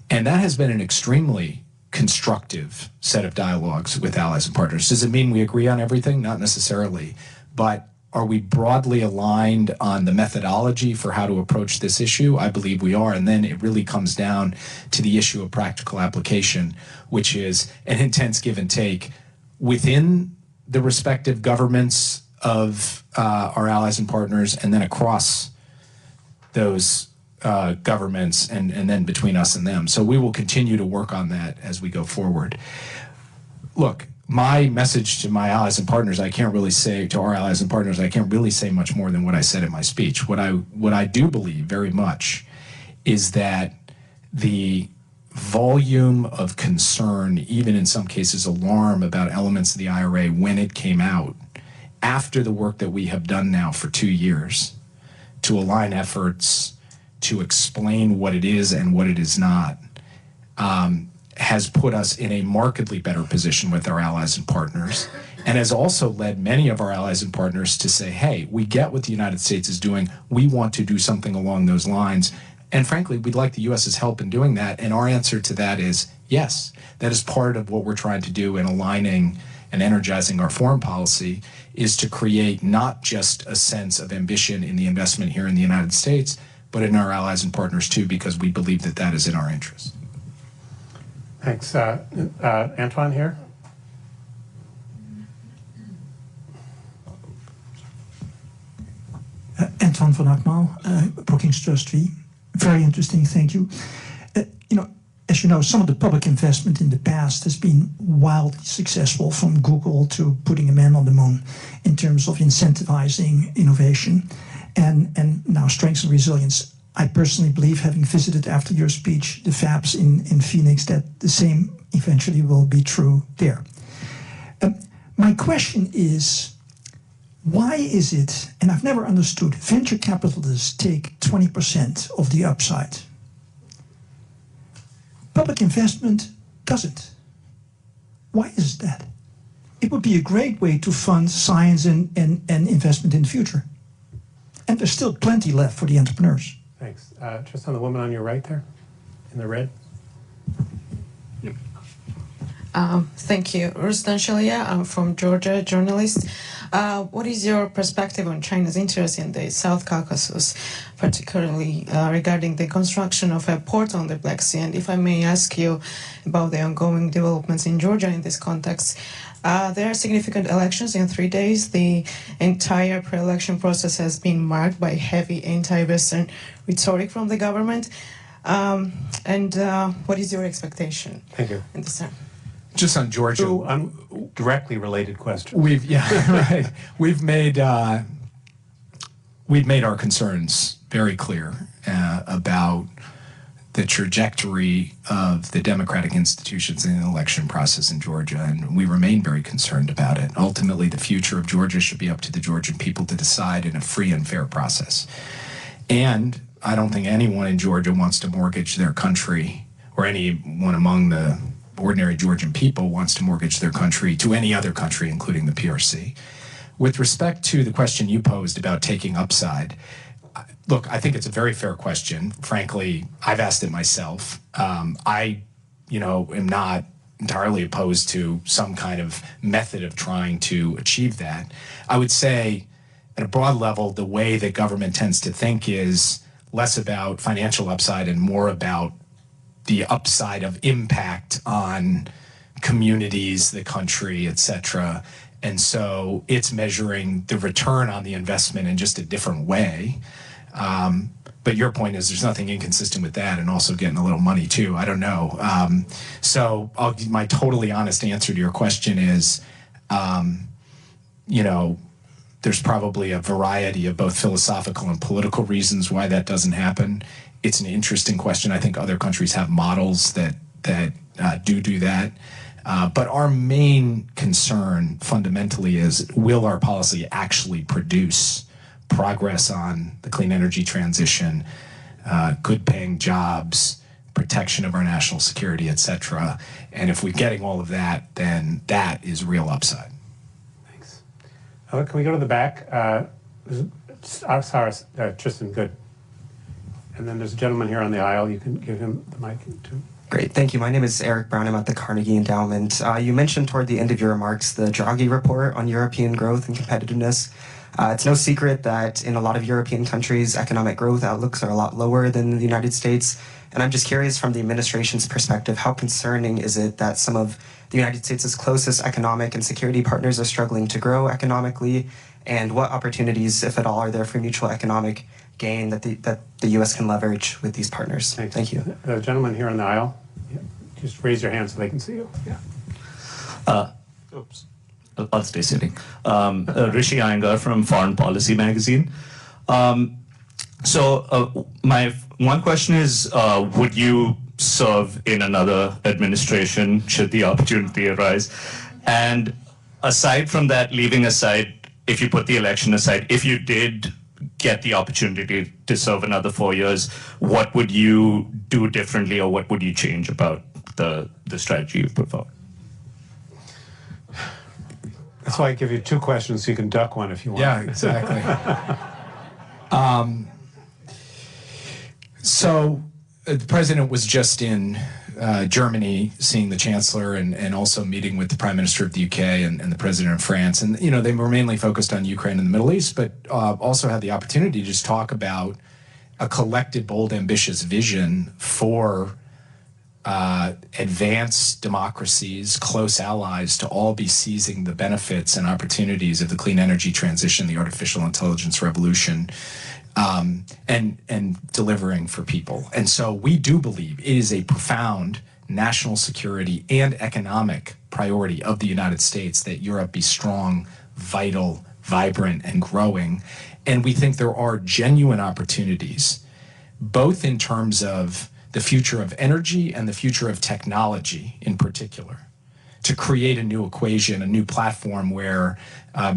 S1: And that has been an extremely constructive set of dialogues with allies and partners. Does it mean we agree on everything? Not necessarily. But are we broadly aligned on the methodology for how to approach this issue? I believe we are. And then it really comes down to the issue of practical application, which is an intense give and take within the respective governments of our allies and partners, and then across those governments, and then between us and them. So we will continue to work on that as we go forward. Look, my message to my allies and partners, I can't really say to our allies and partners, I can't really say much more than what I said in my speech. What I do believe very much is that the volume of concern, even in some cases alarm, about elements of the IRA when it came out, after the work that we have done now for 2 years to align efforts, to explain what it is and what it is not, has put us in a markedly better position with our allies and partners, and has also led many of our allies and partners to say, hey, we get what the United States is doing. We want to do something along those lines. And frankly, we'd like the U.S.'s help in doing that. And our answer to that is yes. That is part of what we're trying to do in aligning and energizing our foreign policy, is to create not just a sense of ambition in the investment here in the United States, but in our allies and partners too, because we believe that that is in our interest.
S2: Thanks. Antoine here.
S7: Antoine van Akmal, Brookings Trustee. Very interesting, thank you. As you know, some of the public investment in the past has been wildly successful, from Google to putting a man on the moon, in terms of incentivizing innovation and now strength and resilience. I personally believe, having visited after your speech the fabs in Phoenix, that the same eventually will be true there. My question is, why is it, and I've never understood, venture capitalists take 20% of the upside? Public investment doesn't. Why is that? It would be a great way to fund science and investment in the future. And there's still plenty left for the entrepreneurs.
S2: Thanks. Just on the woman on your right there, in the red.
S8: Thank you. Rustan Shalia, I'm from Georgia, journalist. What is your perspective on China's interest in the South Caucasus, particularly regarding the construction of a port on the Black Sea? And if I may ask you about the ongoing developments in Georgia in this context, there are significant elections in 3 days. The entire pre-election process has been marked by heavy anti-Western rhetoric from the government. What is your expectation?
S2: Thank you.
S8: In this time?
S1: Just on Georgia,
S2: Two directly related questions.
S1: right. We've made our concerns very clear about the trajectory of the democratic institutions in the election process in Georgia, and we remain very concerned about it. Ultimately, the future of Georgia should be up to the Georgian people to decide in a free and fair process. And I don't think anyone in Georgia wants to mortgage their country, or anyone among the ordinary Georgian people wants to mortgage their country to any other country, including the PRC. With respect to the question you posed about taking upside, look, I think it's a very fair question. Frankly, I've asked it myself. I am not entirely opposed to some kind of method of trying to achieve that. I would say, at a broad level, the way that government tends to think is less about financial upside and more about the upside of impact on communities, the country, et cetera. And so it's measuring the return on the investment in just a different way. But your point is there's nothing inconsistent with that, and also getting a little money too. I don't know. So my totally honest answer to your question is, there's probably a variety of both philosophical and political reasons why that doesn't happen. It's an interesting question. I think other countries have models that do that. But our main concern fundamentally is, will our policy actually produce progress on the clean energy transition, good paying jobs, protection of our national security, et cetera? And if we're getting all of that, then that is real upside.
S2: Thanks. Can we go to the back? Sorry, Tristan, good. And then there's a gentleman here on the aisle. You can give him the mic too.
S9: Great, thank you. My name is Eric Brown. I'm at the Carnegie Endowment. You mentioned toward the end of your remarks the Draghi report on European growth and competitiveness. It's no secret that in a lot of European countries, economic growth outlooks are a lot lower than the United States. And I'm just curious, from the administration's perspective, how concerning is it that some of the United States' closest economic and security partners are struggling to grow economically? And what opportunities, if at all, are there for mutual economic gain that the U.S. can leverage with these partners?
S2: Thanks.
S9: Thank you.
S2: The gentleman here on the aisle, just raise your hand so they can see you. Yeah.
S10: Oops. I'll stay sitting. Rishi Iyengar from Foreign Policy Magazine. My one question is, would you serve in another administration should the opportunity arise? And aside from that, leaving aside, if you put the election aside, if you did get the opportunity to serve another 4 years, what would you do differently, or what would you change about the strategy you've put forward?
S2: That's why I give you two questions so you can duck one if you want.
S1: Yeah, exactly. So the president was just in Germany seeing the chancellor and also meeting with the prime minister of the UK and the president of France. And, they were mainly focused on Ukraine and the Middle East, but also had the opportunity to just talk about a collected, bold, ambitious vision for advanced democracies, close allies, to all be seizing the benefits and opportunities of the clean energy transition, the artificial intelligence revolution, and delivering for people. And so we do believe it is a profound national security and economic priority of the United States that Europe be strong, vital, vibrant, and growing. And we think there are genuine opportunities, both in terms of the future of energy and the future of technology in particular, to create a new equation, a new platform where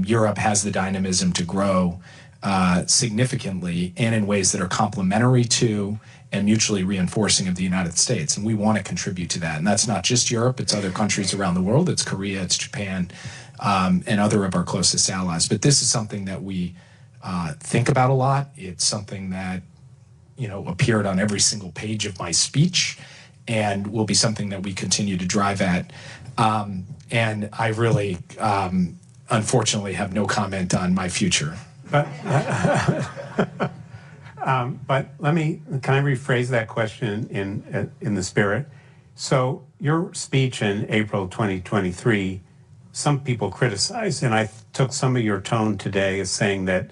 S1: Europe has the dynamism to grow significantly and in ways that are complementary to and mutually reinforcing of the United States. And we want to contribute to that. And that's not just Europe, it's other countries around the world. It's Korea, it's Japan, and other of our closest allies. But this is something that we think about a lot. It's something that appeared on every single page of my speech, and will be something that we continue to drive at. And I really unfortunately have no comment on my future.
S2: But can I rephrase that question in the spirit? So your speech in April 2023, some people criticized, and I took some of your tone today as saying that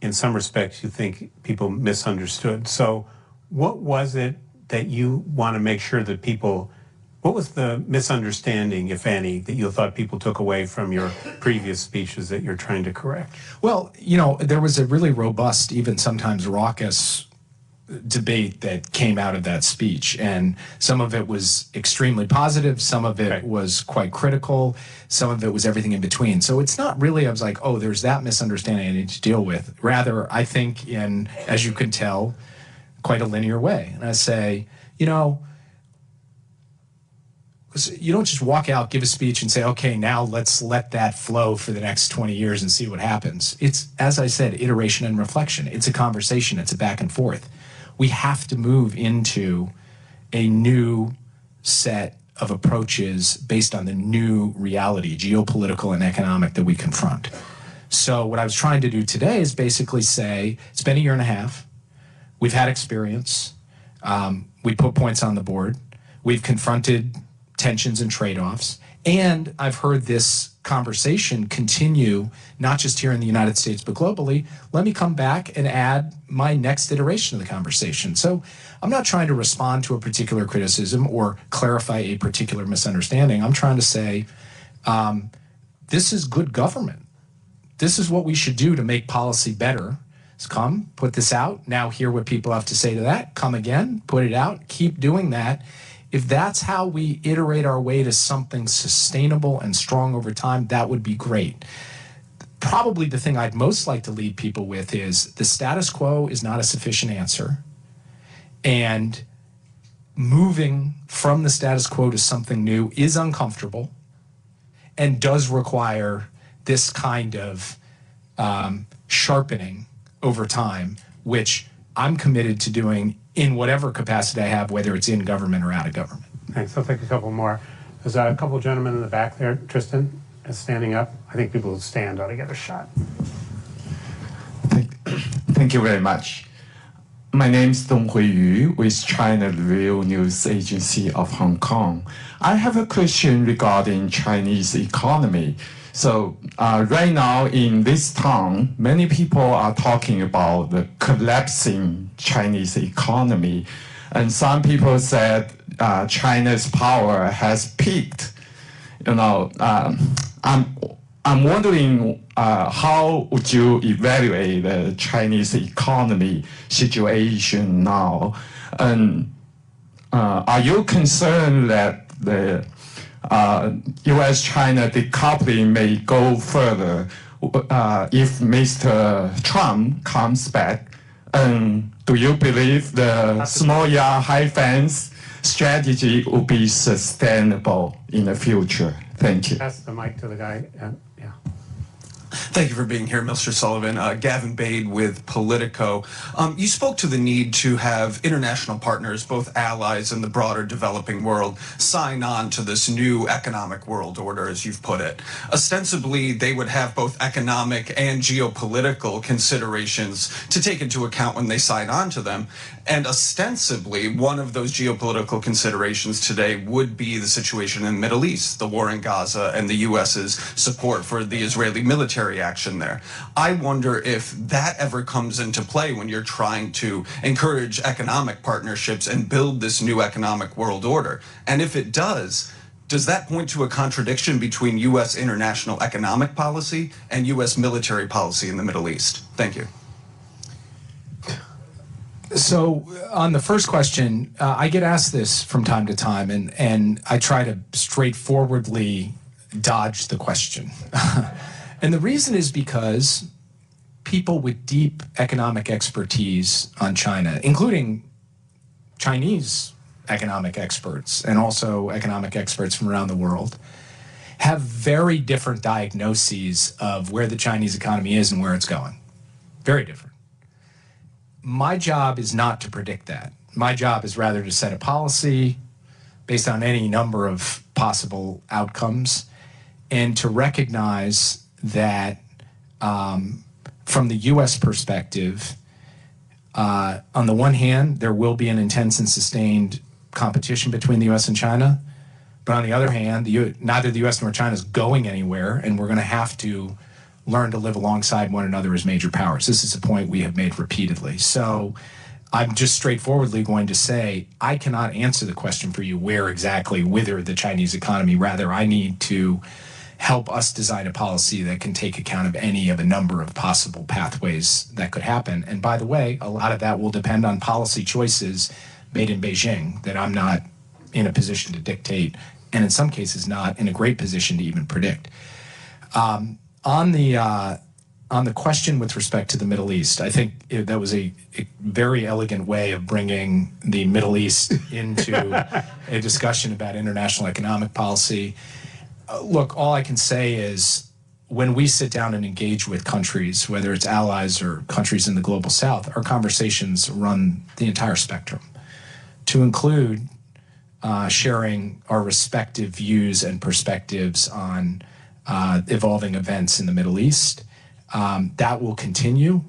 S2: in some respects you think people misunderstood. So what was it that you want to make sure that what was the misunderstanding, if any, that you thought people took away from your previous speeches that you're trying to correct?
S1: Well, there was a really robust, even sometimes raucous debate that came out of that speech, and some of it was extremely positive, some of it was quite critical, some of it was everything in between. So it's not really, I was like, oh, there's that misunderstanding I need to deal with. Rather, I think in, as you can tell, quite a linear way. And I say, you don't just walk out, give a speech and say, okay, now let's let that flow for the next 20 years and see what happens. It's, as I said, iteration and reflection. It's a conversation, it's a back and forth. We have to move into a new set of approaches based on the new reality, geopolitical and economic, that we confront. So what I was trying to do today is basically say, it's been a year and a half. We've had experience. We put points on the board. We've confronted tensions and trade-offs. And I've heard this conversation continue, not just here in the United States, but globally. Let me come back and add my next iteration of the conversation. So I'm not trying to respond to a particular criticism or clarify a particular misunderstanding. I'm trying to say, this is good government. This is what we should do to make policy better. So come, put this out, now hear what people have to say to that, come again, put it out, keep doing that. If that's how we iterate our way to something sustainable and strong over time, that would be great. Probably the thing I'd most like to leave people with is the status quo is not a sufficient answer. And moving from the status quo to something new is uncomfortable and does require this kind of sharpening over time, which I'm committed to doing in whatever capacity I have, whether it's in government or out of government.
S2: Thanks. I'll take a couple more. There's a couple of gentlemen in the back there. Tristan is standing up. I think people who stand ought to get a shot.
S11: Thank you very much. My name is Dong Huiyu with China Real News Agency of Hong Kong. I have a question regarding Chinese economy. So right now in this town, many people are talking about the collapsing Chinese economy. And some people said China's power has peaked. I'm wondering how would you evaluate the Chinese economy situation now? And are you concerned that the U.S.-China decoupling may go further if Mr. Trump comes back? And do you believe the small yard, high fence strategy will be sustainable in the future? Thank you.
S2: Pass the mic to the guy. Yeah.
S12: Thank you for being here, Mr. Sullivan. Gavin Bade with Politico. You spoke to the need to have international partners, both allies and the broader developing world, sign on to this new economic world order, as you've put it. Ostensibly, they would have both economic and geopolitical considerations to take into account when they sign on to them. And ostensibly, one of those geopolitical considerations today would be the situation in the Middle East, the war in Gaza, and the U.S.'s support for the Israeli military action there. I wonder if that ever comes into play when you're trying to encourage economic partnerships and build this new economic world order. And if it does that point to a contradiction between U.S. international economic policy and U.S. military policy in the Middle East? Thank you.
S1: So on the first question, I get asked this from time to time, and I try to straightforwardly dodge the question. And the reason is because people with deep economic expertise on China, including Chinese economic experts and also economic experts from around the world, have very different diagnoses of where the Chinese economy is and where it's going. Very different. My job is not to predict that. My job is rather to set a policy based on any number of possible outcomes and to recognize that from the U.S. perspective, on the one hand, there will be an intense and sustained competition between the U.S. and China. But on the other hand, neither the U.S. nor China is going anywhere, and we're going to have to learn to live alongside one another as major powers. This is a point we have made repeatedly. So I'm just straightforwardly going to say, I cannot answer the question for you where exactly wither the Chinese economy. Rather, I need to help us design a policy that can take account of any of a number of possible pathways that could happen. And by the way, a lot of that will depend on policy choices made in Beijing that I'm not in a position to dictate, and in some cases not in a great position to even predict. On the question with respect to the Middle East, I think that was a very elegant way of bringing the Middle East into a discussion about international economic policy. Look, all I can say is when we sit down and engage with countries, whether it's allies or countries in the global south, our conversations run the entire spectrum, to include sharing our respective views and perspectives on evolving events in the Middle East. That will continue,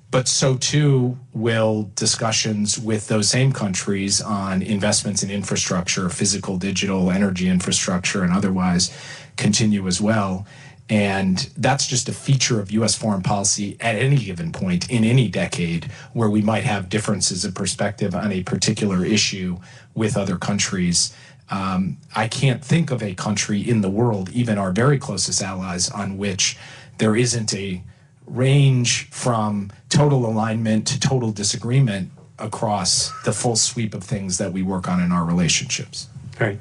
S1: but so too will discussions with those same countries on investments in infrastructure, physical, digital, energy infrastructure, and otherwise continue as well. And that's just a feature of U.S. foreign policy at any given point in any decade where we might have differences of perspective on a particular issue with other countries. I can't think of a country in the world, even our very closest allies, on which there isn't a range from total alignment to total disagreement across the full sweep of things that we work on in our relationships.
S2: Great.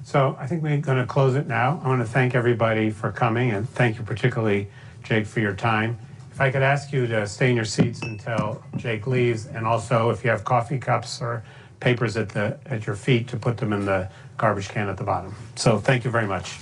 S2: So I think we're going to close it now. I want to thank everybody for coming, and thank you particularly, Jake, for your time. If I could ask you to stay in your seats until Jake leaves, and also if you have coffee cups or papers at your feet, to put them in the garbage can at the bottom. So thank you very much.